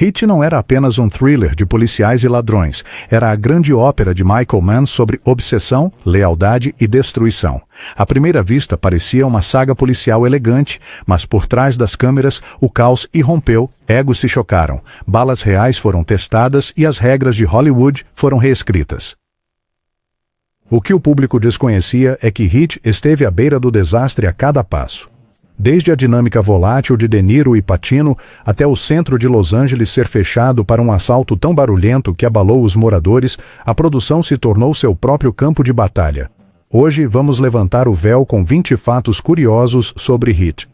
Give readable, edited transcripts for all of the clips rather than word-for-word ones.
Heat não era apenas um thriller de policiais e ladrões, era a grande ópera de Michael Mann sobre obsessão, lealdade e destruição. À primeira vista parecia uma saga policial elegante, mas por trás das câmeras o caos irrompeu, egos se chocaram, balas reais foram testadas e as regras de Hollywood foram reescritas. O que o público desconhecia é que Heat esteve à beira do desastre a cada passo. Desde a dinâmica volátil de De Niro e Pacino até o centro de Los Angeles ser fechado para um assalto tão barulhento que abalou os moradores, a produção se tornou seu próprio campo de batalha. Hoje vamos levantar o véu com 20 fatos curiosos sobre Heat.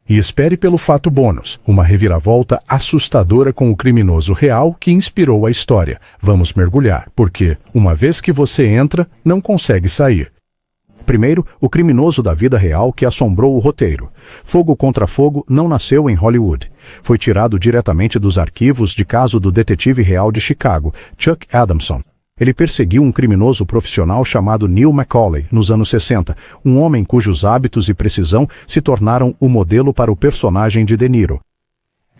E espere pelo fato bônus, uma reviravolta assustadora com o criminoso real que inspirou a história. Vamos mergulhar, porque, uma vez que você entra, não consegue sair. Primeiro, o criminoso da vida real que assombrou o roteiro. Fogo contra Fogo não nasceu em Hollywood. Foi tirado diretamente dos arquivos de caso do detetive real de Chicago, Chuck Adamson. Ele perseguiu um criminoso profissional chamado Neil McCauley nos anos 60, um homem cujos hábitos e precisão se tornaram o modelo para o personagem de De Niro.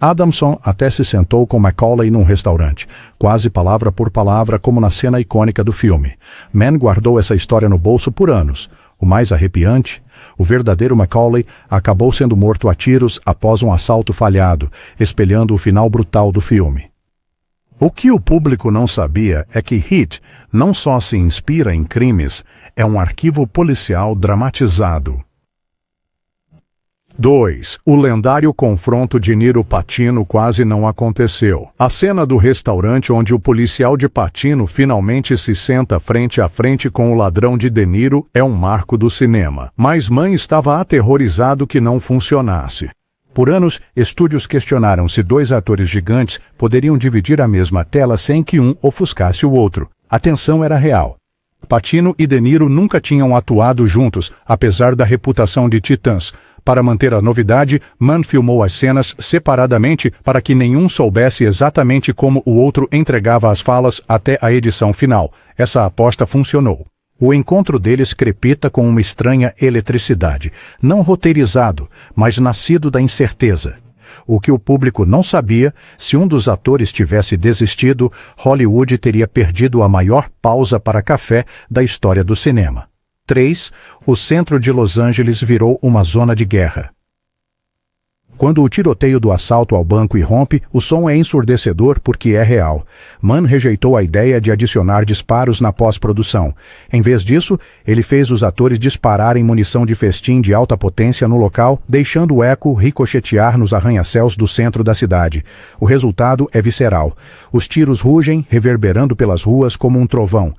Adamson até se sentou com McCauley num restaurante, quase palavra por palavra como na cena icônica do filme. Mann guardou essa história no bolso por anos. O mais arrepiante, o verdadeiro McCauley acabou sendo morto a tiros após um assalto falhado, espelhando o final brutal do filme. O que o público não sabia é que Heat não só se inspira em crimes, é um arquivo policial dramatizado. 2. O lendário confronto de Niro-Pacino quase não aconteceu. A cena do restaurante onde o policial de Pacino finalmente se senta frente a frente com o ladrão de De Niro é um marco do cinema. Mas Mann estava aterrorizado que não funcionasse. Por anos, estúdios questionaram se dois atores gigantes poderiam dividir a mesma tela sem que um ofuscasse o outro. A tensão era real. Pacino e De Niro nunca tinham atuado juntos, apesar da reputação de titãs. Para manter a novidade, Mann filmou as cenas separadamente para que nenhum soubesse exatamente como o outro entregava as falas até a edição final. Essa aposta funcionou. O encontro deles crepita com uma estranha eletricidade, não roteirizado, mas nascido da incerteza. O que o público não sabia, se um dos atores tivesse desistido, Hollywood teria perdido a maior pausa para café da história do cinema. 3. O centro de Los Angeles virou uma zona de guerra. Quando o tiroteio do assalto ao banco irrompe, o som é ensurdecedor porque é real. Mann rejeitou a ideia de adicionar disparos na pós-produção. Em vez disso, ele fez os atores dispararem munição de festim de alta potência no local, deixando o eco ricochetear nos arranha-céus do centro da cidade. O resultado é visceral. Os tiros rugem, reverberando pelas ruas como um trovão.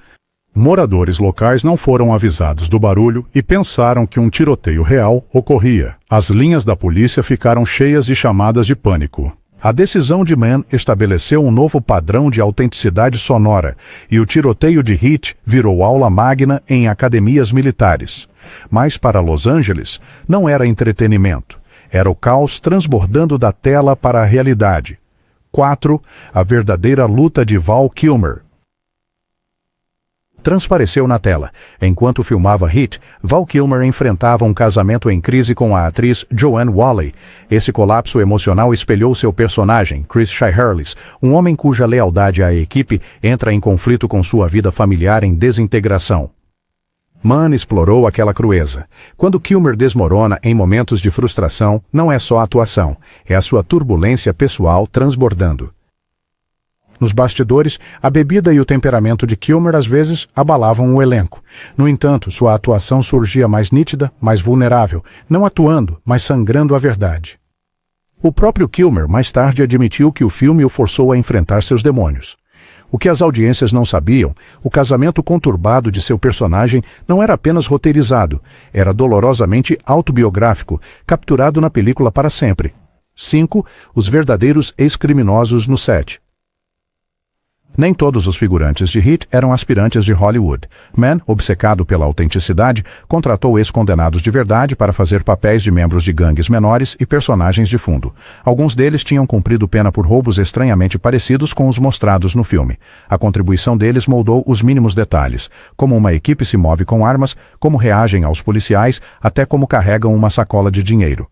Moradores locais não foram avisados do barulho e pensaram que um tiroteio real ocorria. As linhas da polícia ficaram cheias de chamadas de pânico. A decisão de Mann estabeleceu um novo padrão de autenticidade sonora, e o tiroteio de Heat virou aula magna em academias militares. Mas para Los Angeles, não era entretenimento. Era o caos transbordando da tela para a realidade. 4. A verdadeira luta de Val Kilmer. Transpareceu na tela. Enquanto filmava Heat, Val Kilmer enfrentava um casamento em crise com a atriz Joanne Whalley. Esse colapso emocional espelhou seu personagem, Chris Shiherlis, um homem cuja lealdade à equipe entra em conflito com sua vida familiar em desintegração. Mann explorou aquela crueza. Quando Kilmer desmorona em momentos de frustração, não é só atuação, é a sua turbulência pessoal transbordando. Nos bastidores, a bebida e o temperamento de Kilmer às vezes abalavam o elenco. No entanto, sua atuação surgia mais nítida, mais vulnerável, não atuando, mas sangrando a verdade. O próprio Kilmer mais tarde admitiu que o filme o forçou a enfrentar seus demônios. O que as audiências não sabiam, o casamento conturbado de seu personagem não era apenas roteirizado, era dolorosamente autobiográfico, capturado na película para sempre. 5. Os verdadeiros ex-criminosos no set. Nem todos os figurantes de Heat eram aspirantes de Hollywood. Mann, obcecado pela autenticidade, contratou ex-condenados de verdade para fazer papéis de membros de gangues menores e personagens de fundo. Alguns deles tinham cumprido pena por roubos estranhamente parecidos com os mostrados no filme. A contribuição deles moldou os mínimos detalhes, como uma equipe se move com armas, como reagem aos policiais, até como carregam uma sacola de dinheiro.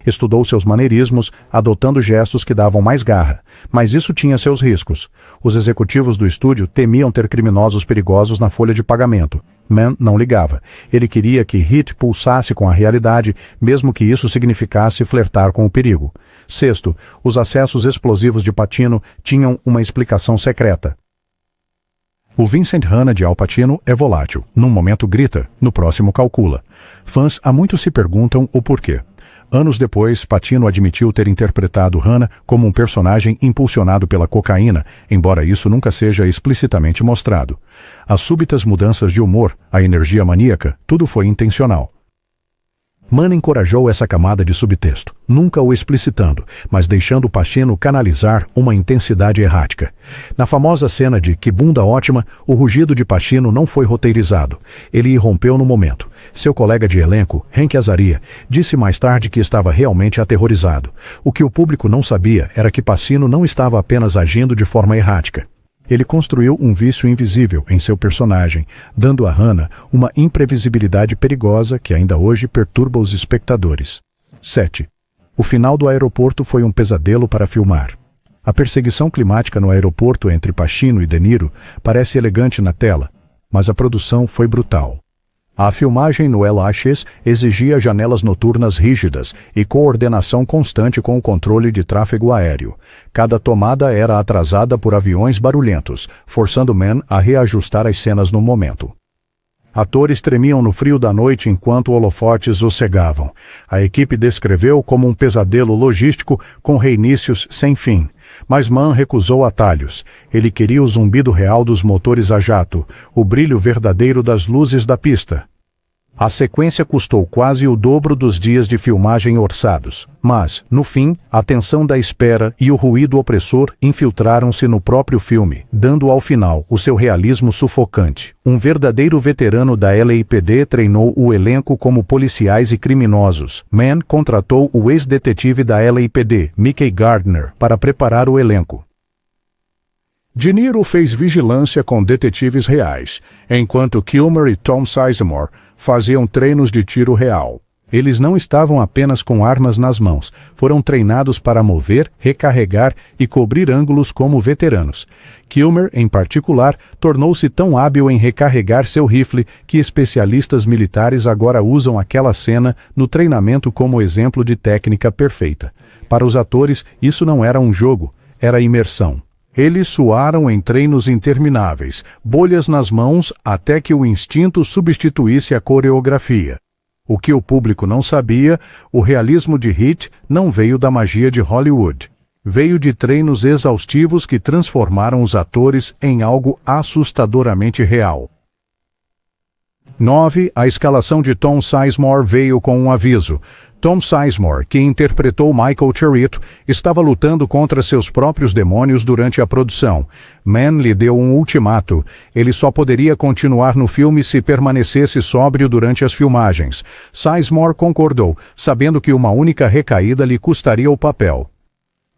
Estudou seus maneirismos, adotando gestos que davam mais garra, mas isso tinha seus riscos. Os executivos do estúdio temiam ter criminosos perigosos na folha de pagamento. Mann não ligava. Ele queria que Heat pulsasse com a realidade, mesmo que isso significasse flertar com o perigo. Sexto, os acessos explosivos de Pacino tinham uma explicação secreta. O Vincent Hanna de Al Pacino é volátil. Num momento grita, no próximo calcula. Fãs há muito se perguntam o porquê. Anos depois, Pacino admitiu ter interpretado Hanna como um personagem impulsionado pela cocaína, embora isso nunca seja explicitamente mostrado. As súbitas mudanças de humor, a energia maníaca, tudo foi intencional. Mann encorajou essa camada de subtexto, nunca o explicitando, mas deixando Pacino canalizar uma intensidade errática. Na famosa cena de Que Bunda Ótima, o rugido de Pacino não foi roteirizado. Ele irrompeu no momento. Seu colega de elenco, Hank Azaria, disse mais tarde que estava realmente aterrorizado. O que o público não sabia era que Pacino não estava apenas agindo de forma errática. Ele construiu um vício invisível em seu personagem, dando a Hanna uma imprevisibilidade perigosa que ainda hoje perturba os espectadores. 7. O final do aeroporto foi um pesadelo para filmar. A perseguição climática no aeroporto entre Pacino e De Niro parece elegante na tela, mas a produção foi brutal. A filmagem no LAX exigia janelas noturnas rígidas e coordenação constante com o controle de tráfego aéreo. Cada tomada era atrasada por aviões barulhentos, forçando Mann a reajustar as cenas no momento. Atores tremiam no frio da noite enquanto holofotes os cegavam. A equipe descreveu como um pesadelo logístico com reinícios sem fim. Mas Mann recusou atalhos. Ele queria o zumbido real dos motores a jato, o brilho verdadeiro das luzes da pista. A sequência custou quase o dobro dos dias de filmagem orçados, mas, no fim, a tensão da espera e o ruído opressor infiltraram-se no próprio filme, dando ao final o seu realismo sufocante. Um verdadeiro veterano da LAPD treinou o elenco como policiais e criminosos. Mann contratou o ex-detetive da LAPD, Mickey Gardner, para preparar o elenco. De Niro fez vigilância com detetives reais, enquanto Kilmer e Tom Sizemore faziam treinos de tiro real. Eles não estavam apenas com armas nas mãos, foram treinados para mover, recarregar e cobrir ângulos como veteranos. Kilmer, em particular, tornou-se tão hábil em recarregar seu rifle que especialistas militares agora usam aquela cena no treinamento como exemplo de técnica perfeita. Para os atores, isso não era um jogo, era imersão. Eles suaram em treinos intermináveis, bolhas nas mãos até que o instinto substituísse a coreografia. O que o público não sabia, o realismo de Heat não veio da magia de Hollywood. Veio de treinos exaustivos que transformaram os atores em algo assustadoramente real. 9. A escalação de Tom Sizemore veio com um aviso. Tom Sizemore, que interpretou Michael Cherito, estava lutando contra seus próprios demônios durante a produção. Mann lhe deu um ultimato. Ele só poderia continuar no filme se permanecesse sóbrio durante as filmagens. Sizemore concordou, sabendo que uma única recaída lhe custaria o papel.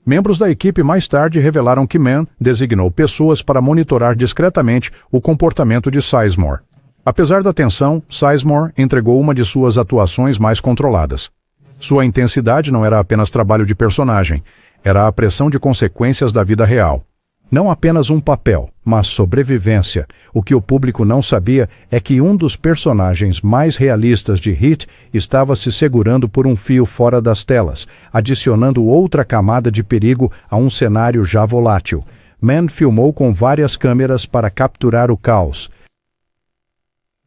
Membros da equipe mais tarde revelaram que Mann designou pessoas para monitorar discretamente o comportamento de Sizemore. Apesar da tensão, Sizemore entregou uma de suas atuações mais controladas. Sua intensidade não era apenas trabalho de personagem, era a pressão de consequências da vida real. Não apenas um papel, mas sobrevivência. O que o público não sabia é que um dos personagens mais realistas de Heat estava se segurando por um fio fora das telas, adicionando outra camada de perigo a um cenário já volátil. Mann filmou com várias câmeras para capturar o caos.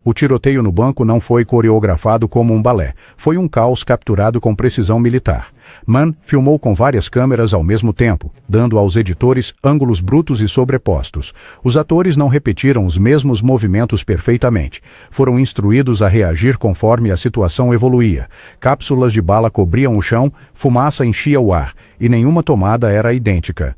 O tiroteio no banco não foi coreografado como um balé. Foi um caos capturado com precisão militar. Mann filmou com várias câmeras ao mesmo tempo, dando aos editores ângulos brutos e sobrepostos. Os atores não repetiram os mesmos movimentos perfeitamente. Foram instruídos a reagir conforme a situação evoluía. Cápsulas de bala cobriam o chão, fumaça enchia o ar, e nenhuma tomada era idêntica.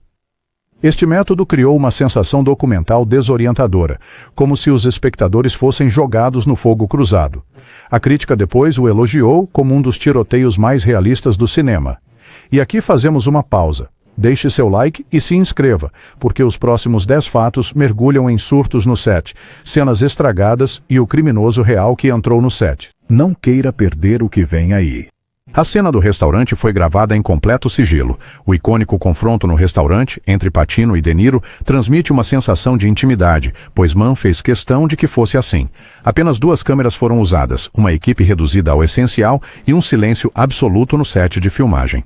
Este método criou uma sensação documental desorientadora, como se os espectadores fossem jogados no fogo cruzado. A crítica depois o elogiou como um dos tiroteios mais realistas do cinema. E aqui fazemos uma pausa. Deixe seu like e se inscreva, porque os próximos 10 fatos mergulham em surtos no set, cenas estragadas e o criminoso real que entrou no set. Não queira perder o que vem aí. A cena do restaurante foi gravada em completo sigilo. O icônico confronto no restaurante, entre Pacino e De Niro, transmite uma sensação de intimidade, pois Mann fez questão de que fosse assim. Apenas 2 câmeras foram usadas, uma equipe reduzida ao essencial e um silêncio absoluto no set de filmagem.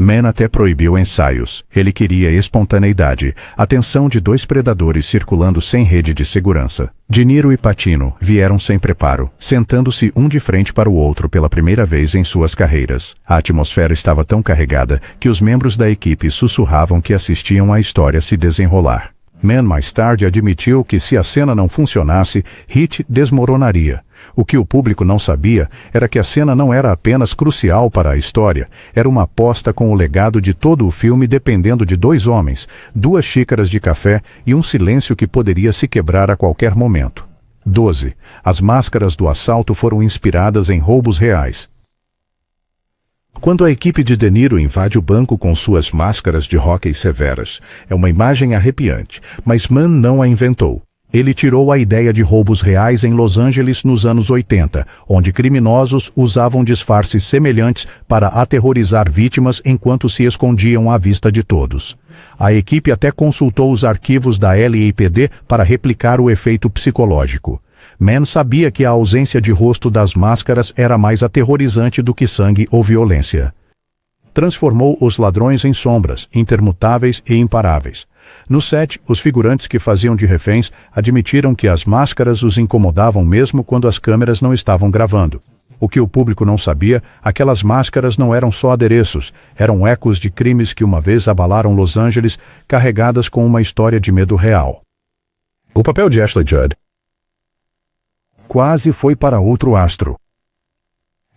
Mann até proibiu ensaios. Ele queria espontaneidade, a tensão de 2 predadores circulando sem rede de segurança. De Niro e Pacino vieram sem preparo, sentando-se um de frente para o outro pela primeira vez em suas carreiras. A atmosfera estava tão carregada que os membros da equipe sussurravam que assistiam à história se desenrolar. Mann mais tarde admitiu que se a cena não funcionasse, Heat desmoronaria. O que o público não sabia era que a cena não era apenas crucial para a história, era uma aposta com o legado de todo o filme dependendo de 2 homens, 2 xícaras de café e um silêncio que poderia se quebrar a qualquer momento. 12. As máscaras do assalto foram inspiradas em roubos reais. Quando a equipe de De Niro invade o banco com suas máscaras de hóquei severas, é uma imagem arrepiante, mas Mann não a inventou. Ele tirou a ideia de roubos reais em Los Angeles nos anos 80, onde criminosos usavam disfarces semelhantes para aterrorizar vítimas enquanto se escondiam à vista de todos. A equipe até consultou os arquivos da LAPD para replicar o efeito psicológico. Mann sabia que a ausência de rosto das máscaras era mais aterrorizante do que sangue ou violência. Transformou os ladrões em sombras, intermutáveis e imparáveis. No set, os figurantes que faziam de reféns admitiram que as máscaras os incomodavam mesmo quando as câmeras não estavam gravando. O que o público não sabia, aquelas máscaras não eram só adereços, eram ecos de crimes que uma vez abalaram Los Angeles, carregadas com uma história de medo real. O papel de Ashley Judd quase foi para outro astro.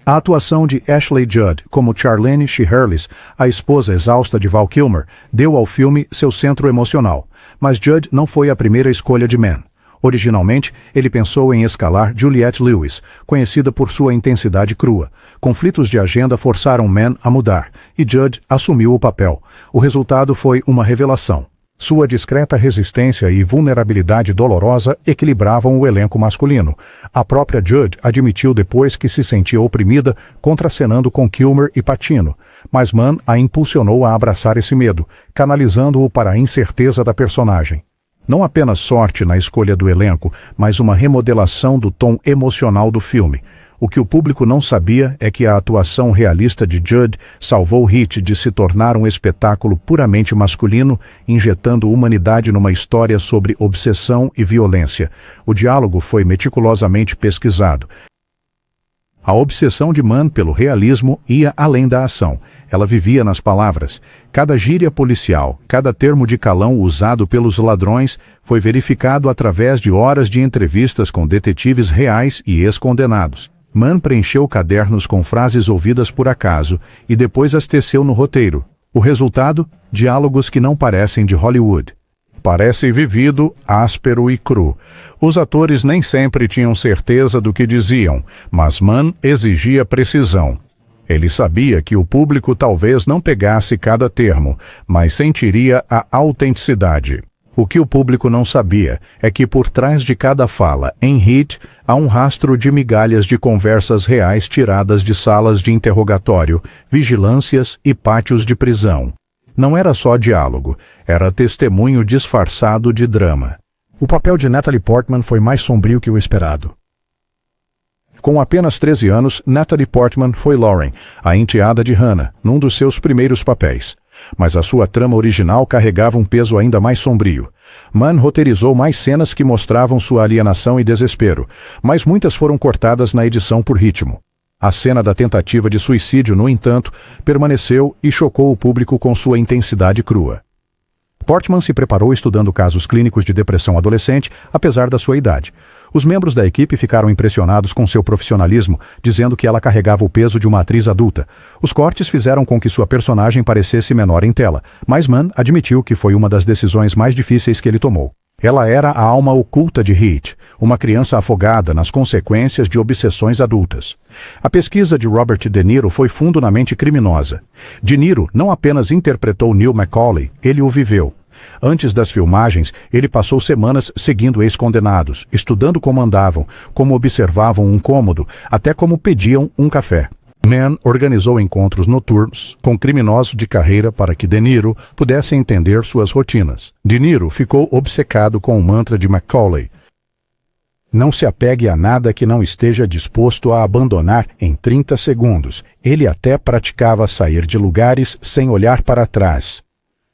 A atuação de Ashley Judd como Charlene Shiherlis, a esposa exausta de Val Kilmer, deu ao filme seu centro emocional, mas Judd não foi a primeira escolha de Mann. Originalmente, ele pensou em escalar Juliette Lewis, conhecida por sua intensidade crua. Conflitos de agenda forçaram Mann a mudar, e Judd assumiu o papel. O resultado foi uma revelação. Sua discreta resistência e vulnerabilidade dolorosa equilibravam o elenco masculino. A própria Judd admitiu depois que se sentia oprimida, contracenando com Kilmer e Pacino, mas Mann a impulsionou a abraçar esse medo, canalizando-o para a incerteza da personagem. Não apenas sorte na escolha do elenco, mas uma remodelação do tom emocional do filme. O que o público não sabia é que a atuação realista de Judd salvou Heat de se tornar um espetáculo puramente masculino, injetando humanidade numa história sobre obsessão e violência. O diálogo foi meticulosamente pesquisado. A obsessão de Mann pelo realismo ia além da ação. Ela vivia nas palavras. Cada gíria policial, cada termo de calão usado pelos ladrões foi verificado através de horas de entrevistas com detetives reais e ex-condenados. Mann preencheu cadernos com frases ouvidas por acaso e depois as teceu no roteiro. O resultado? Diálogos que não parecem de Hollywood. Parece vivido, áspero e cru. Os atores nem sempre tinham certeza do que diziam, mas Mann exigia precisão. Ele sabia que o público talvez não pegasse cada termo, mas sentiria a autenticidade. O que o público não sabia é que por trás de cada fala, em Heat, há um rastro de migalhas de conversas reais tiradas de salas de interrogatório, vigilâncias e pátios de prisão. Não era só diálogo, era testemunho disfarçado de drama. O papel de Natalie Portman foi mais sombrio que o esperado. Com apenas 13 anos, Natalie Portman foi Lauren, a enteada de Hannah, num dos seus primeiros papéis. Mas a sua trama original carregava um peso ainda mais sombrio. Mann roteirizou mais cenas que mostravam sua alienação e desespero, mas muitas foram cortadas na edição por ritmo. A cena da tentativa de suicídio, no entanto, permaneceu e chocou o público com sua intensidade crua. Portman se preparou estudando casos clínicos de depressão adolescente, apesar da sua idade. Os membros da equipe ficaram impressionados com seu profissionalismo, dizendo que ela carregava o peso de uma atriz adulta. Os cortes fizeram com que sua personagem parecesse menor em tela, mas Mann admitiu que foi uma das decisões mais difíceis que ele tomou. Ela era a alma oculta de Heat, uma criança afogada nas consequências de obsessões adultas. A pesquisa de Robert De Niro foi fundamente criminosa. De Niro não apenas interpretou Neil McCauley, ele o viveu. Antes das filmagens, ele passou semanas seguindo ex-condenados, estudando como andavam, como observavam um cômodo, até como pediam um café. Mann organizou encontros noturnos com criminosos de carreira para que De Niro pudesse entender suas rotinas. De Niro ficou obcecado com o mantra de Macaulay: não se apegue a nada que não esteja disposto a abandonar em 30 segundos. Ele até praticava sair de lugares sem olhar para trás.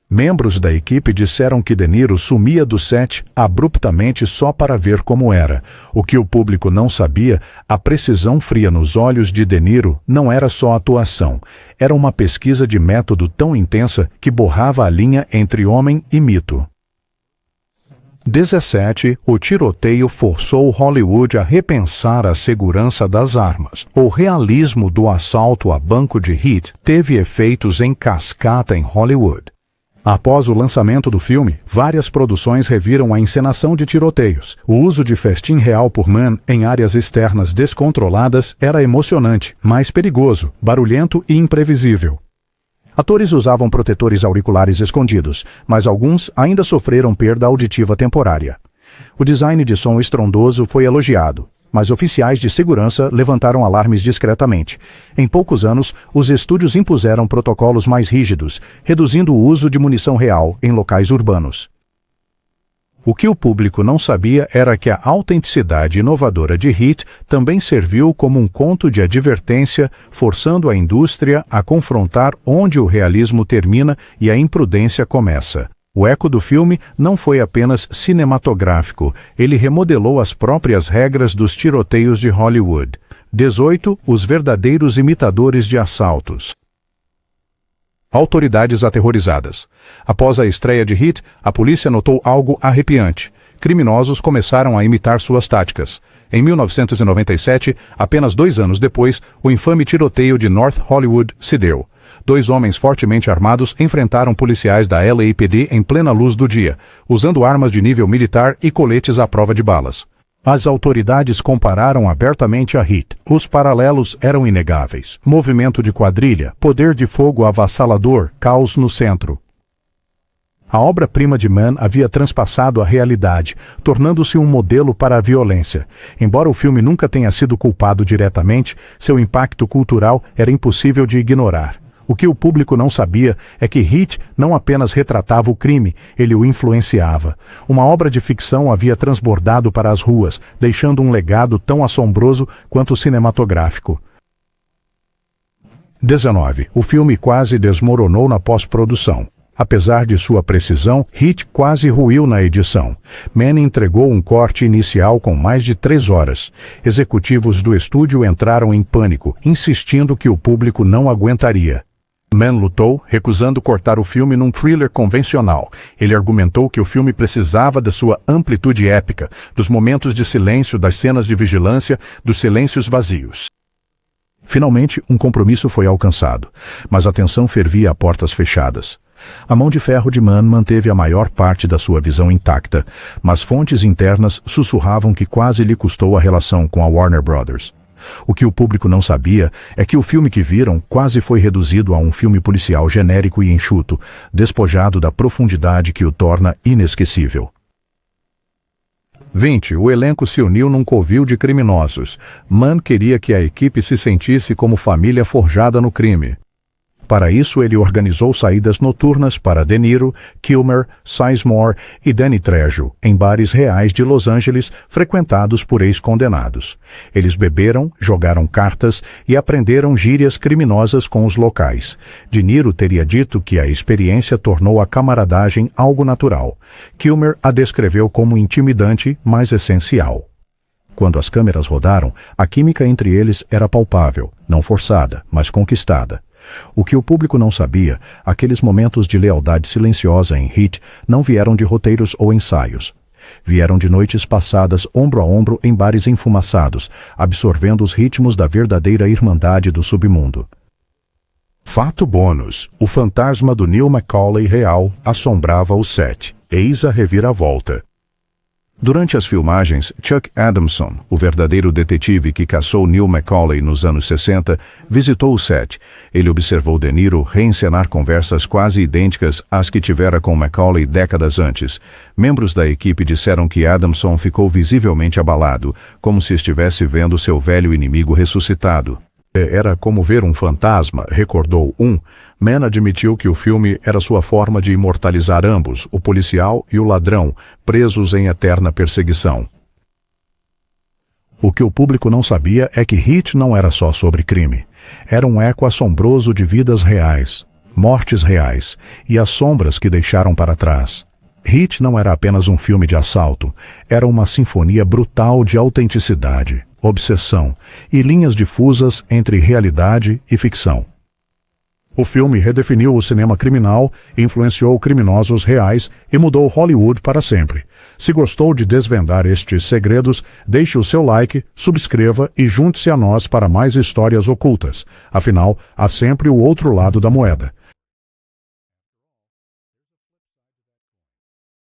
Membros da equipe disseram que De Niro sumia do set abruptamente só para ver como era. O que o público não sabia, a precisão fria nos olhos de De Niro não era só atuação. Era uma pesquisa de método tão intensa que borrava a linha entre homem e mito. 17. O tiroteio forçou Hollywood a repensar a segurança das armas. O realismo do assalto a banco de Heat teve efeitos em cascata em Hollywood. Após o lançamento do filme, várias produções reviram a encenação de tiroteios. O uso de festim real por Mann em áreas externas descontroladas era emocionante, mas perigoso, barulhento e imprevisível. Atores usavam protetores auriculares escondidos, mas alguns ainda sofreram perda auditiva temporária. O design de som estrondoso foi elogiado, mas oficiais de segurança levantaram alarmes discretamente. Em poucos anos, os estúdios impuseram protocolos mais rígidos, reduzindo o uso de munição real em locais urbanos. O que o público não sabia era que a autenticidade inovadora de Heat também serviu como um conto de advertência, forçando a indústria a confrontar onde o realismo termina e a imprudência começa. O eco do filme não foi apenas cinematográfico, ele remodelou as próprias regras dos tiroteios de Hollywood. 18. Os verdadeiros imitadores de assaltos. Autoridades aterrorizadas. Após a estreia de Heat, a polícia notou algo arrepiante. Criminosos começaram a imitar suas táticas. Em 1997, apenas 2 anos depois, o infame tiroteio de North Hollywood se deu. 2 homens fortemente armados enfrentaram policiais da LAPD em plena luz do dia, usando armas de nível militar e coletes à prova de balas. As autoridades compararam abertamente a Heat. Os paralelos eram inegáveis. Movimento de quadrilha, poder de fogo avassalador, caos no centro. A obra-prima de Mann havia transpassado a realidade, tornando-se um modelo para a violência. Embora o filme nunca tenha sido culpado diretamente, seu impacto cultural era impossível de ignorar. O que o público não sabia é que Heat não apenas retratava o crime, ele o influenciava. Uma obra de ficção havia transbordado para as ruas, deixando um legado tão assombroso quanto cinematográfico. 19. O filme quase desmoronou na pós-produção. Apesar de sua precisão, Heat quase ruiu na edição. Mann entregou um corte inicial com mais de 3 horas. Executivos do estúdio entraram em pânico, insistindo que o público não aguentaria. Mann lutou, recusando cortar o filme num thriller convencional. Ele argumentou que o filme precisava da sua amplitude épica, dos momentos de silêncio, das cenas de vigilância, dos silêncios vazios. Finalmente, um compromisso foi alcançado, mas a tensão fervia a portas fechadas. A mão de ferro de Mann manteve a maior parte da sua visão intacta, mas fontes internas sussurravam que quase lhe custou a relação com a Warner Brothers. O que o público não sabia é que o filme que viram quase foi reduzido a um filme policial genérico e enxuto, despojado da profundidade que o torna inesquecível. 20. O elenco se uniu num covil de criminosos. Mann queria que a equipe se sentisse como família forjada no crime. Para isso, ele organizou saídas noturnas para De Niro, Kilmer, Sizemore e Danny Trejo, em bares reais de Los Angeles, frequentados por ex-condenados. Eles beberam, jogaram cartas e aprenderam gírias criminosas com os locais. De Niro teria dito que a experiência tornou a camaradagem algo natural. Kilmer a descreveu como intimidante, mas essencial. Quando as câmeras rodaram, a química entre eles era palpável, não forçada, mas conquistada. O que o público não sabia, aqueles momentos de lealdade silenciosa em Heat não vieram de roteiros ou ensaios. Vieram de noites passadas ombro a ombro em bares enfumaçados, absorvendo os ritmos da verdadeira irmandade do submundo. Fato bônus: o fantasma do Neil Macaulay real assombrava o set. Eis a reviravolta. Durante as filmagens, Chuck Adamson, o verdadeiro detetive que caçou Neil Macaulay nos anos 60, visitou o set. Ele observou De Niro reencenar conversas quase idênticas às que tivera com Macaulay décadas antes. Membros da equipe disseram que Adamson ficou visivelmente abalado, como se estivesse vendo seu velho inimigo ressuscitado. Era como ver um fantasma, recordou um. Mann admitiu que o filme era sua forma de imortalizar ambos, o policial e o ladrão, presos em eterna perseguição. O que o público não sabia é que Heat não era só sobre crime. Era um eco assombroso de vidas reais, mortes reais e as sombras que deixaram para trás. Heat não era apenas um filme de assalto, era uma sinfonia brutal de autenticidade, obsessão e linhas difusas entre realidade e ficção. O filme redefiniu o cinema criminal, influenciou criminosos reais e mudou Hollywood para sempre. Se gostou de desvendar estes segredos, deixe o seu like, subscreva e junte-se a nós para mais histórias ocultas. Afinal, há sempre o outro lado da moeda.